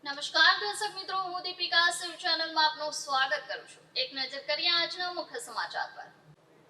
નમસ્કાર દર્શક મિત્રો, હું દીપિકા સિવ ચેનલમાં આપનું સ્વાગત કરું છું। એક નજર કરીએ આજના મુખ્ય સમાચાર પર।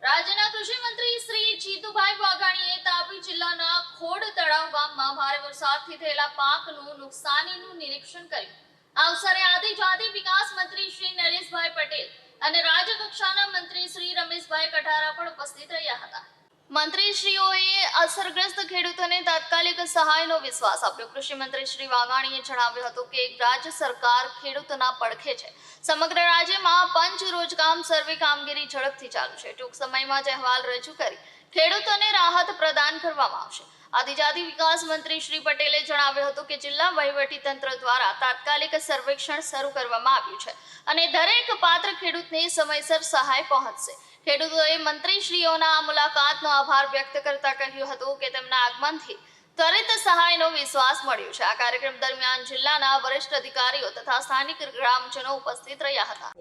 રાજ્યના કૃષિ મંત્રી શ્રી જીતુભાઈ વાઘાણીએ તાપી જિલ્લાના ખોડ તળાવ ગામમાં ભારે વરસાદથી થયેલા પાકનું નુકસાનીનું નિરીક્ષણ કર્યું। આ અવસરે આદિજાતિ વિકાસ મંત્રી શ્રી નરેશભાઈ પટેલ અને રાજ્ય કક્ષાના મંત્રી શ્રી રમેશભાઈ કઠારા પણ ઉપસ્થિત રહ્યા હતા। મંત્રીશ્રીઓએ અસરગ્રસ્ત ખેડૂતોને તાત્કાલિક સહાયનો વિશ્વાસ આપ્યો। કૃષિ મંત્રી શ્રી વાઘાણીએ જણાવ્યું હતું કે રાજ્ય સરકાર ખેડૂતોના પડખે છે। સમગ્ર રાજ્યમાં પંચ રોજગામ સર્વે કામગીરી ઝડપથી ચાલુ છે। ટૂંક સમયમાં જ અહેવાલ રજૂ કરી ખેડૂતોને રાહત પ્રદાન કરવામાં આવશે। આદિજાતિ વિકાસ મંત્રી શ્રી પટેલે જણાવ્યું હતું કે જિલ્લા વહીવટી તંત્ર દ્વારા તાત્કાલિક સર્વેક્ષણ શરૂ કરવામાં આવ્યું છે અને દરેક પાત્ર ખેડૂતને સમયસર સહાય પહોંચશે। ખેડૂતોએ મંત્રીશ્રીઓના આ મુલાકાતનો આભાર વ્યક્ત કરતા કહ્યું હતું કે તેમના આગમનથી ત્વરિત સહાયનો વિશ્વાસ મળ્યો છે। આ કાર્યક્રમ દરમિયાન જિલ્લાના વરિષ્ઠ અધિકારીઓ તથા સ્થાનિક ગ્રામજનો ઉપસ્થિત રહ્યા હતા।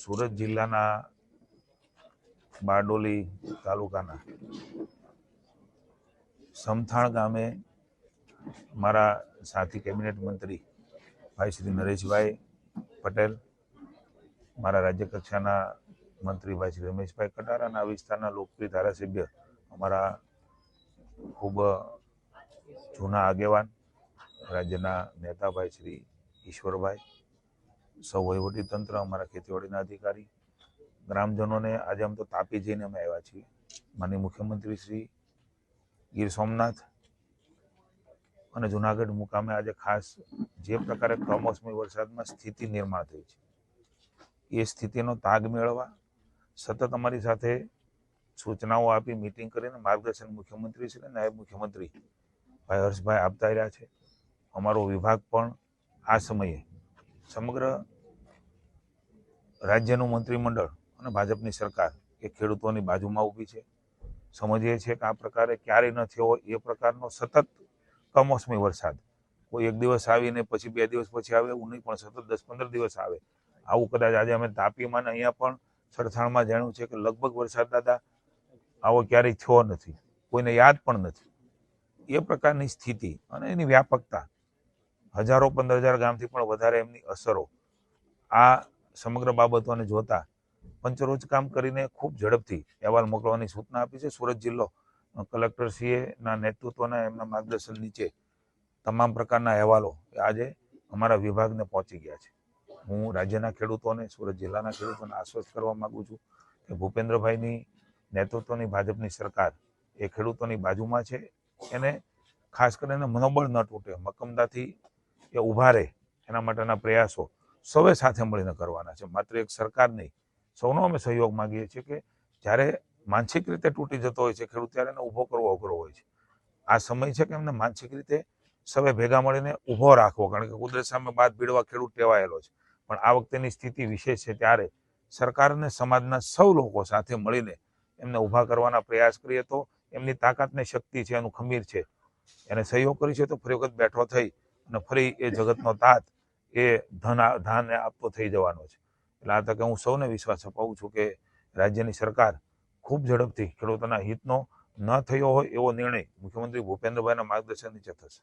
સુરત જિલ્લાના બારડોલી તાલુકાના સમથાણ ગામે મારા સાથી કેબિનેટ મંત્રી ભાઈ શ્રી નરેશભાઈ પટેલ, મારા રાજ્ય કક્ષાના મંત્રી ભાઈ શ્રી રમેશભાઈ કઠારા અને આ વિસ્તારના લોકપ્રિય ધારાસભ્ય અમારા ખૂબ જૂના આગેવાન રાજ્યના નેતા ભાઈ શ્રી ઈશ્વરભાઈ, સૌ વહીવટી તંત્ર, અમારા ખેતીવાડીના અધિકારી, ગ્રામજનોને આજે આમ તો તાપી જઈને અમે આવ્યા છીએ। માનનીય મુખ્યમંત્રી શ્રી ગીર સોમનાથ અને જુનાગઢ મુકામે આજે ખાસ જે પ્રકારે કમોસમી વરસાદમાં સ્થિતિ નિર્માણ થઈ છે એ સ્થિતિનો તાગ મેળવવા સતત અમારી સાથે સૂચનાઓ આપી મિટિંગ કરીને માર્ગદર્શન મુખ્યમંત્રી શ્રી નાયબ મુખ્યમંત્રી ભાઈ હર્ષભાઈ આપતા રહ્યા છે। અમારો વિભાગ પણ આ સમયે સમગ્ર રાજ્યનું મંત્રીમંડળ અને ભાજપની સરકાર એ ખેડૂતોની બાજુમાં ઊભી છે। સમજીએ છીએ કે આ પ્રકારે ક્યારેય ન થયો હોય એ પ્રકારનો સતત કમોસમી વરસાદ, કોઈ એક દિવસ આવીને પછી 2 દિવસ પછી આવે એવું નહીં, પણ સતત 10-15 દિવસ આવે આવું કદાચ આજે અમે તાપીમાં અહીંયા પણ સરથાણમાં જાણ્યું છે કે લગભગ વરસાદ દાદા આવો ક્યારેય થયો નથી, કોઈને યાદ પણ નથી। એ પ્રકારની સ્થિતિ અને એની વ્યાપકતા, હજારો 15,000 ગામથી પણ વધારે એમની અસરો, આ સમગ્ર બાબતોને જોતા પંચરોજ કામ કરીને ખૂબ ઝડપથી અહેવાલ મોકલવાની સૂચના આપી છે। સુરત જિલ્લો કલેક્ટરશ્રીના નેતૃત્વના એમના માર્ગદર્શન નીચે તમામ પ્રકારના અહેવાલો આજે અમારા વિભાગને પહોંચી ગયા છે। હું રાજ્યના ખેડૂતોને, સુરત જિલ્લાના ખેડૂતોને આશ્વસ્ત કરવા માગું છું કે ભૂપેન્દ્રભાઈની નેતૃત્વની ભાજપની સરકાર એ ખેડૂતોની બાજુમાં છે। એને ખાસ કરીને મનોબળ ન તૂટે, મક્કમતાથી એ ઊભા રહે એના માટેના પ્રયાસો સૌએ સાથે મળીને કરવાના છે। માત્ર એક સરકાર નહીં, સૌનો અમે સહયોગ માગીએ છીએ કે જ્યારે માનસિક રીતે તૂટી જતો હોય છે ખેડૂત ત્યારે એને ઊભો કરવો અઘરો હોય છે। આ સમય છે કે એમને માનસિક રીતે સૌએ ભેગા મળીને ઊભો રાખવો, કારણ કે કુદરત સામે બાદ ભીડવા ખેડૂત ટેવાયેલો છે, પણ આ વખતેની સ્થિતિ વિશેષ છે ત્યારે સરકાર અને સમાજના સૌ લોકો સાથે મળીને એમને ઊભા કરવાના પ્રયાસ કરીએ તો એમની તાકાતને શક્તિ છે, એનું ખમીર છે, એને સહયોગ કરી છે તો ફરી વખત બેઠો થઈ અને ફરી એ જગતનો તાત એ ધાન આપતો થઈ જવાનો છે। એટલે આ તકે હું સૌને વિશ્વાસ અપાવું છું કે રાજ્યની સરકાર ખૂબ ઝડપથી ખેડૂતોના હિતનો ન થયો હોય એવો નિર્ણય મુખ્યમંત્રી ભૂપેન્દ્રભાઈના માર્ગદર્શન નીચે થશે।